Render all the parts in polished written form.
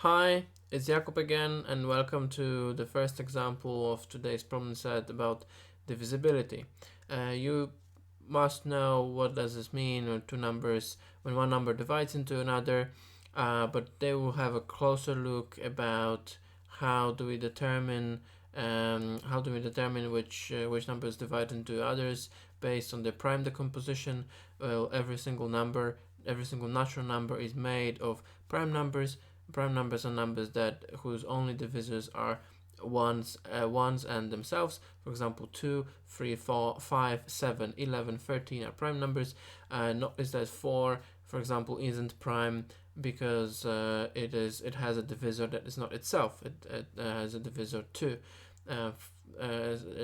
Hi, it's Jakob again, and welcome to the first example of today's problem set about divisibility. You must know what does this mean when two numbers, when one number divides into another, but they will have a closer look about how do we determine which numbers divide into others based on the prime decomposition. Well, every single natural number is made of prime numbers. Prime numbers are numbers whose only divisors are ones and themselves. For example, 2, 3, 4, 5, 7, 11, 13 are prime numbers. Notice that 4, for example, isn't prime because it has a divisor that is not itself. It has a divisor 2.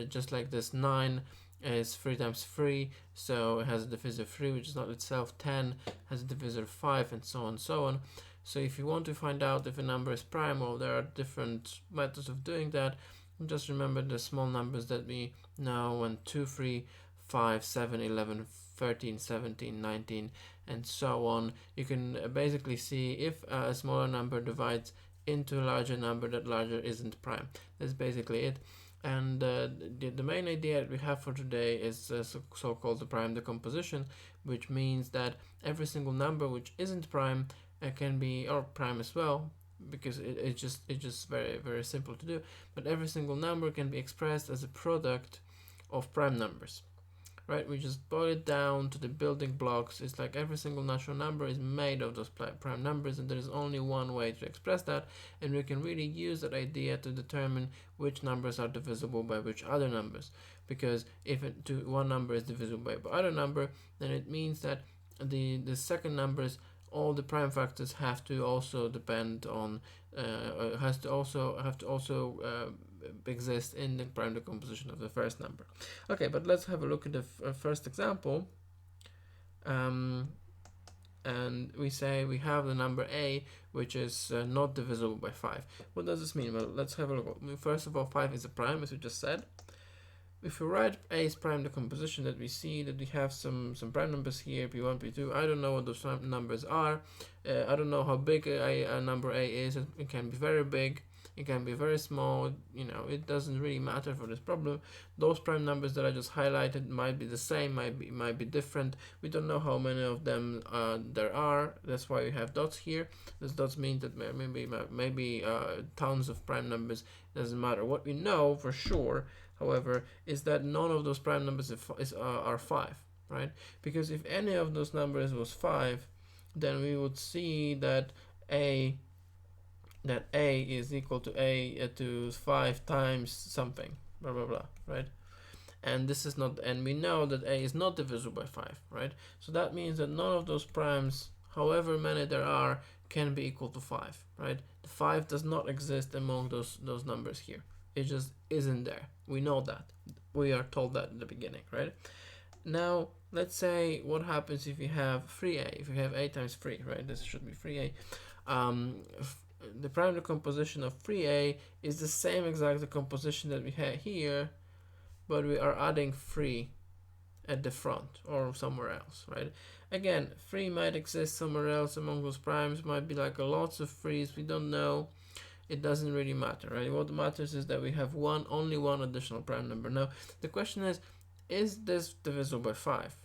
Just like this, 9 is 3 times 3, so it has a divisor 3, which is not itself. 10 has a divisor 5, and so on and so on. So if you want to find out if a number is prime, well, there are different methods of doing that. Just remember the small numbers that we know: 1, 2, 3, 5, 7, 11, 13, 17, 19, and so on. You can basically see if a smaller number divides into a larger number, that larger isn't prime. That's basically it. And the main idea that we have for today is so-called the prime decomposition, which means that every single number which isn't prime can be, or prime as well, because it's just very, very simple to do, but every single number can be expressed as a product of prime numbers, right? We just boil it down to the building blocks. It's like every single natural number is made of those prime numbers, and there is only one way to express that, and we can really use that idea to determine which numbers are divisible by which other numbers. Because if one number is divisible by other number, then it means that the second numbers, all the prime factors have to also depend on have to also exist in the prime decomposition of the first number. Okay, but let's have a look at the first example. And we say we have the number a, which is not divisible by 5. What does this mean? Well, let's have a look. First of all, 5 is a prime, as we just said. If we write a's prime decomposition, that we see that we have some prime numbers here, p1, p2. I don't know what those numbers are. I don't know how big a number a is. It can be very big, it can be very small. It doesn't really matter for this problem. Those prime numbers that I just highlighted might be the same, might be different. We don't know how many of them there are. That's why we have dots here. Those dots mean that maybe tons of prime numbers. Doesn't matter. What we know for sure, however, is that none of those prime numbers are 5, right? Because if any of those numbers was 5, then we would see that a is equal to 5 times something, blah blah blah, right? And this is not, and we know that a is not divisible by 5, right? So that means that none of those primes, however many there are, can be equal to 5, right? The 5 does not exist among those numbers here. It just isn't there. We know that. We are told that in the beginning, right? Now, let's say what happens if you have 3a. If you have a times 3, right? This should be 3a. The prime decomposition of 3a is the same exact decomposition that we had here, but we are adding 3 at the front or somewhere else, right? Again, 3 might exist somewhere else among those primes. Might be like lots of 3's. We don't know. It doesn't really matter, right? What matters is that we have only one additional prime number. Now, the question is this divisible by 5?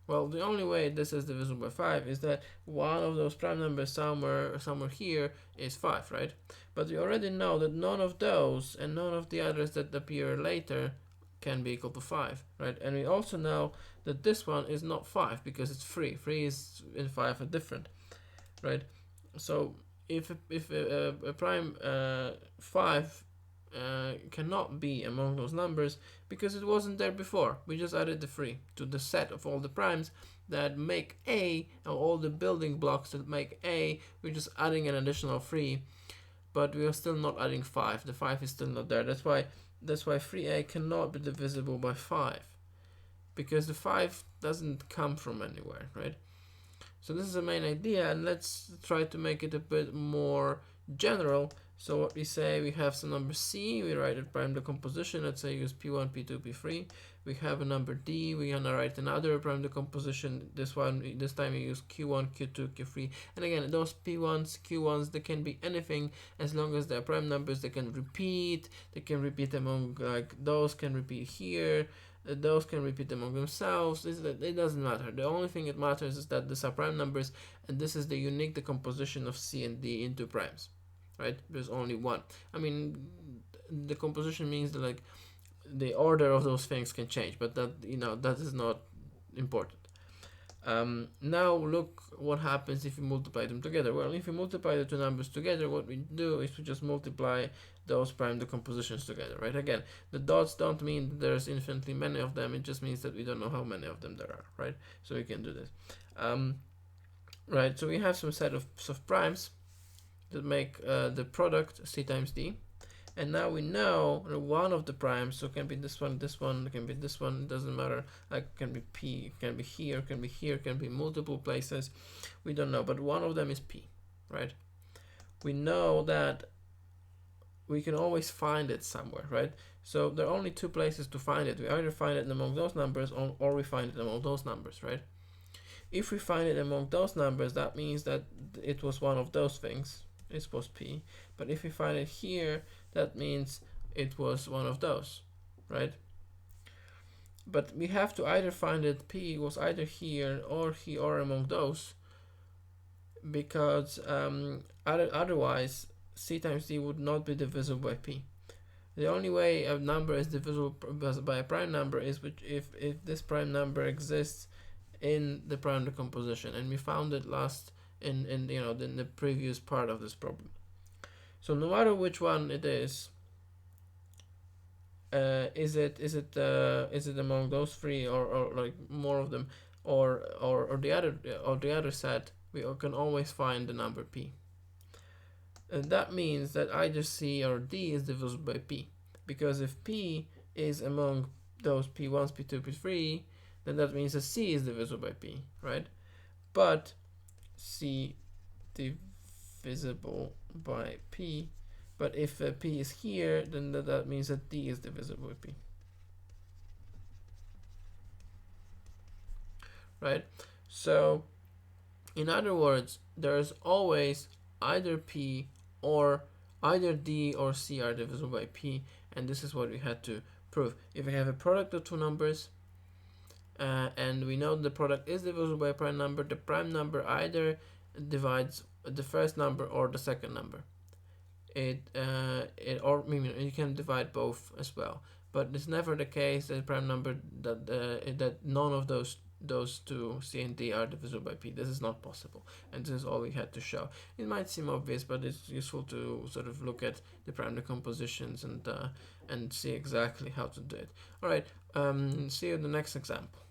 Well, the only way this is divisible by 5 is that one of those prime numbers somewhere here is 5, right? But we already know that none of those and none of the others that appear later can be equal to 5, right? And we also know that this one is not 5 because it's 3. 3 is and 5 are different, right? So if a prime 5 cannot be among those numbers because it wasn't there before. We just added the 3 to the set of all the primes that make a, or all the building blocks that make a. We're just adding an additional 3, but we are still not adding 5. The 5 is still not there. That's why 3a cannot be divisible by 5, because the 5 doesn't come from anywhere, right? So this is the main idea, and let's try to make it a bit more general. So what we say, we have some number C, we write it prime decomposition, let's say use P1, P2, P3. We have a number D, we're gonna write another prime decomposition. This time we use Q1, Q2, Q3. And again, those P1s, Q1s, they can be anything as long as they're prime numbers. They can repeat among, like, those can repeat here, those can repeat among themselves. It doesn't matter. The only thing that matters is that these are prime numbers, and this is the unique decomposition of C and D into primes, right? There's only one. I mean, the composition means that, like, the order of those things can change, but that is not important. Now look what happens if you multiply them together. Well, if you multiply the two numbers together, what we do is we just multiply those prime decompositions together, right? Again, the dots don't mean that there's infinitely many of them. It just means that we don't know how many of them there are, right? So we can do this. Right, so we have some set of primes that make the product C times D. And now we know one of the primes, so it can be this one, it can be this one, it doesn't matter. Like, it can be P, it can be here, it can be here, it can be multiple places. We don't know, but one of them is P, right? We know that we can always find it somewhere, right? So there are only two places to find it. We either find it among those numbers or we find it among those numbers, right? If we find it among those numbers, that means that it was one of those things. It was P. But if we find it here, that means it was one of those, right? But we have to either find that P was either here or among those, because otherwise C times D would not be divisible by P. The only way a number is divisible by a prime number is if this prime number exists in the prime decomposition, and we found it last in the previous part of this problem. So no matter which one it is it among those three or like more of them, or the other set, we can always find the number P. And that means that either C or D is divisible by P, because if P is among those P1s, P2, P3, then that means that C is divisible by P, right? But C divisible by P, but if P is here, then that means that D is divisible by P, right? So in other words, there's always either P or either D or C are divisible by P, and this is what we had to prove. If we have a product of two numbers, and we know the product is divisible by a prime number, the prime number either divides the first number or the second number. Or you can divide both as well, but it's never the case that prime number that none of those two C and D are divisible by P. This is not possible, and this is all we had to show. It might seem obvious, but it's useful to sort of look at the prime decompositions and see exactly how to do it. All right, see you in the next example.